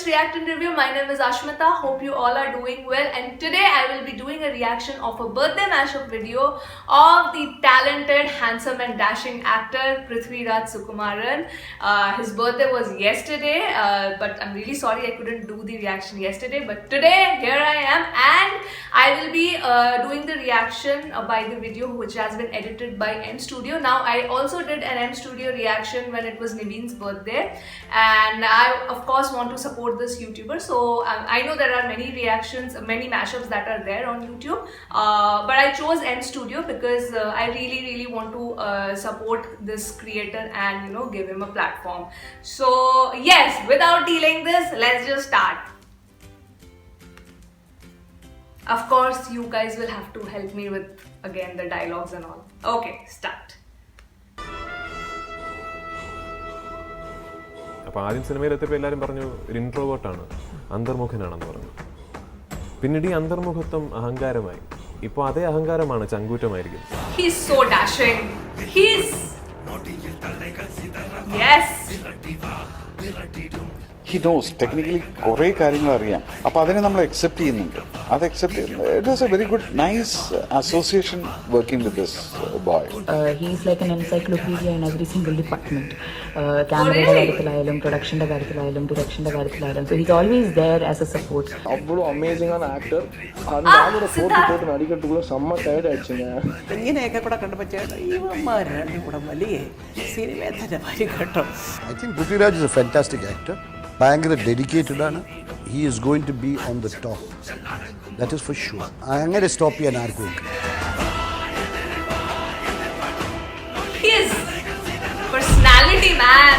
React and Review. My name is Ashmita. Hope you all are doing well. And today I will be doing a reaction of a birthday mashup video of the talented, handsome and dashing actor Prithviraj Sukumaran. His birthday was yesterday, but I'm really sorry I couldn't do the reaction yesterday. But today, here I am, and I will be doing the reaction by the video which has been edited by M Studio. Now, I also did an M Studio reaction when it was Naveen's birthday, and I of course want to support this YouTuber. So I know there are many reactions, many mashups that are there on YouTube, but I chose M Studio because I really want to support this creator and give him a platform. So yes, without delaying this, let's just start. Of course, you guys will have to help me with again the dialogues and all. Okay, start. അപ്പോൾ ആദ്യം സിനിമയിലെത്തിയപ്പോൾ എല്ലാവരും പറഞ്ഞു ഒരു ഇൻട്രോവേർട്ടാണ്, അന്തർമുഖനാണെന്ന് പറഞ്ഞു. പിന്നീട് ഈ അന്തർമുഖത്വം അഹങ്കാരമായി. ഇപ്പോൾ അതേ അഹങ്കാരമാണ് ചങ്കൂറ്റമായിരിക്കും. He's so dashing. He's yes. He knows technically കുറേ കാര്യങ്ങൾ അറിയാം. അപ്പോൾ അതിനെ നമ്മൾ അക്സെപ്റ്റ് ചെയ്യുന്നുണ്ട്. അത് accept it is A very good nice association working with this boy. He is like an encyclopedia in every single department. ക്യാമറയുടെ കാര്യത്തിലായാലും പ്രൊഡക്ഷൻ്റെ കാര്യത്തിലായാലും ഡിറക്ഷൻ്റെ കാര്യത്തിലായാലും. So he's always there as a support. அவ்வளோ அமேசிங்கான ஆக்டர். அந்த ஆளோட போட்டு நடிக்கிறதுக்குள்ள செம்ம டயர்ட் ஆயிடுச்சுங்க. ഇങ്ങനെയൊക്കെ കൂടെ കണ്ടുപറ്റിയാൽ ഇവന്മാരുടെ കൂടെ വലിയ സിനിമയെ തന്നെ വരി കേട്ടോ. I think Prithviraj is a fantastic actor. ഭയങ്കര ഡെഡിക്കേറ്റഡ് ആണ്. He is going to be on the top, that is for sure. അങ്ങനെ സ്റ്റോപ്പ് ചെയ്യാൻ ആർക്കും. His personality, man.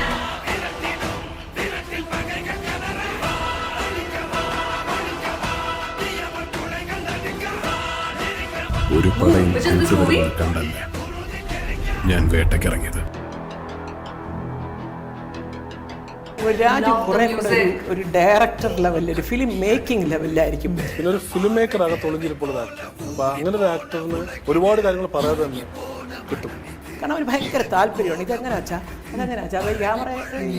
ഒരു പടയും കണ്ടല്ല ഞാൻ വേട്ടക്കിറങ്ങിയത്. രാജു കുറെ കൂടെ ഒരു ഡയറക്ടർ ലെവലിൽ, ഒരു ഫിലിം മേക്കിംഗ് ലെവലിലായിരിക്കും. പിന്നെ ഒരു ഫിലിം മേക്കർ ആകെ തൊളിഞ്ഞിരിപ്പുള്ളത് ആക്ടർ. അപ്പോൾ അങ്ങനെ ഒരു ആക്ടറിന് ഒരുപാട് കാര്യങ്ങൾ പറയാതെ തന്നെ കിട്ടും. കാരണം അവർ ഭയങ്കര താല്പര്യമാണ്. ഇതെങ്ങനെ വെച്ചാൽ അതെങ്ങനെ വെച്ചാൽ അവർ ക്യാമറ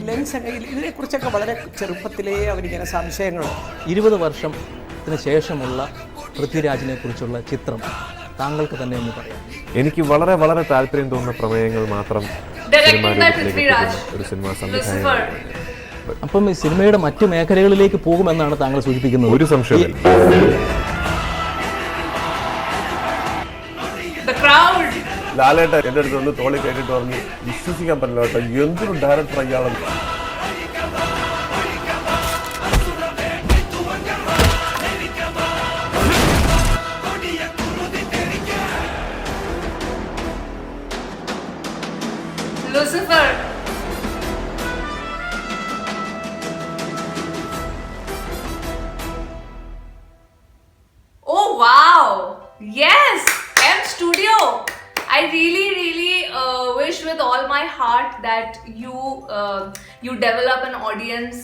ലെൻസ് ഇതിനെക്കുറിച്ചൊക്കെ വളരെ ചെറുപ്പത്തിലേ അവരിങ്ങനെ സംശയങ്ങളുണ്ട്. 20 വർഷത്തിന് ശേഷമുള്ള പൃഥ്വിരാജിനെ കുറിച്ചുള്ള ചിത്രം താങ്കൾക്ക് തന്നെ ഒന്ന് പറയാം. എനിക്ക് വളരെ വളരെ താല്പര്യം തോന്നുന്ന പ്രമേയങ്ങൾ മാത്രം ഒരു സിനിമാ സംവിധായകൻ. അപ്പം ഈ സിനിമയുടെ മറ്റു മേഖലകളിലേക്ക് പോകുമെന്നാണ് താങ്കൾ സൂചിപ്പിക്കുന്നത്? ഒരു സംശയമില്ല. ലാലേട്ട എൻ്റെ അടുത്ത് ഒന്ന് തോളി കേട്ടിട്ട് പറഞ്ഞ് വിശ്വസിക്കാൻ പറ്റില്ല കേട്ടോ, എന്തൊരു director അയാളെന്ന്. Lucifer. Oh wow! Yes, M Studio. I really wish with all my heart that you develop an audience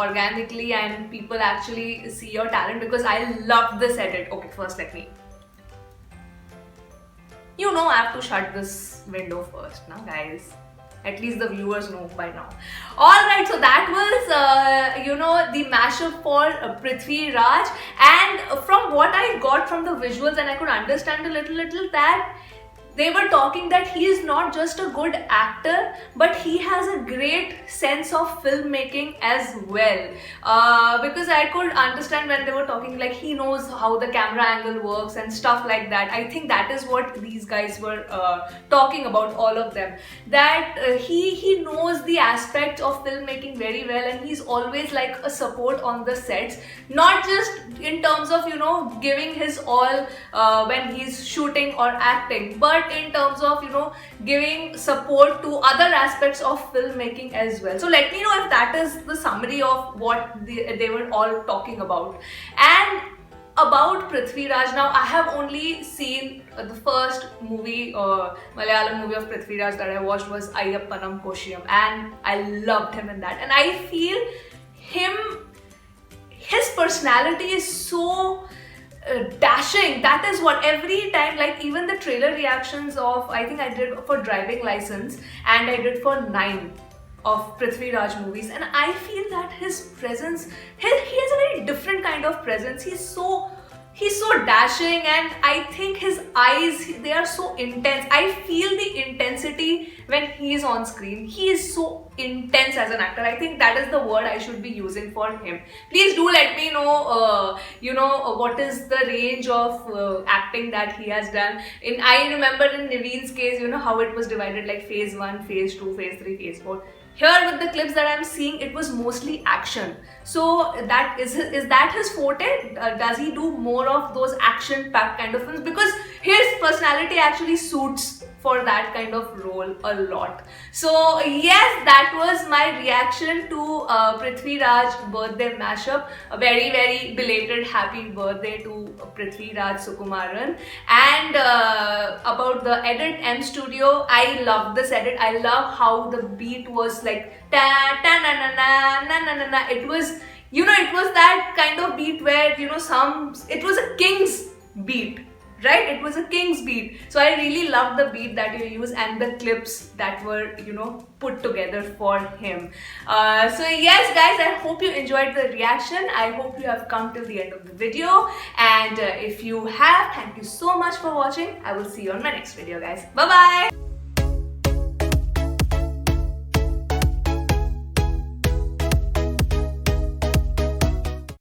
organically and people actually see your talent, because I love this edit. Okay, first let me. I have to shut this window first now, guys. At least the viewers know by now. Alright, so that was, the mashup for Prithviraj. And from what I got from the visuals, and I could understand a little that they were talking that he is not just a good actor, but he has a great sense of filmmaking as well. Because I could understand when they were talking, like he knows how the camera angle works and stuff like that. I think that is what these guys were talking about, all of them. That he knows the aspect of filmmaking very well, and he's always like a support on the sets. Not just in terms of, giving his all when he's shooting or acting, but in terms of giving support to other aspects of filmmaking as well. So let me know if that is the summary of what they were all talking about. And about Prithviraj, now I have only seen the first movie, Malayalam movie of Prithviraj that I watched was Ayyappanam Koshiyam, and I loved him in that. And I feel his personality is so dashing. That is what every time, like even the trailer reactions of, I think I did for Driving License and I did for 9. of Prithvi Raj movies, and I feel that his presence, he has a very different kind of presence. He's so dashing, and I think his eyes, they are so intense. I feel the intensity when he is on screen. He is so intense as an actor. I think that is the word I should be using for him. Please do let me know, what is the range of acting that he has done. I remember in Naveen's case, how it was divided like phase 1, phase 2, phase 3, phase 4. Here with the clips that I'm seeing, it was mostly action. So that is that his forte? Does he do more of those action-packed kind of films? Because his personality actually suits for that kind of role a lot. So yes, that was my reaction to Prithvi Raj birthday mashup. A very, very belated happy birthday to Prithvi Raj Sukumaran. And about the edit M Studio, I love this edit. I love how the beat was like ta ta na na na na na na na. It was, it was that kind of beat where it was a King's beat. Right? It was a King's beat. So I really loved the beat that you use and the clips that were, put together for him. So yes, guys, I hope you enjoyed the reaction. I hope you have come till the end of the video. And if you have, thank you so much for watching. I will see you on my next video, guys. Bye-bye.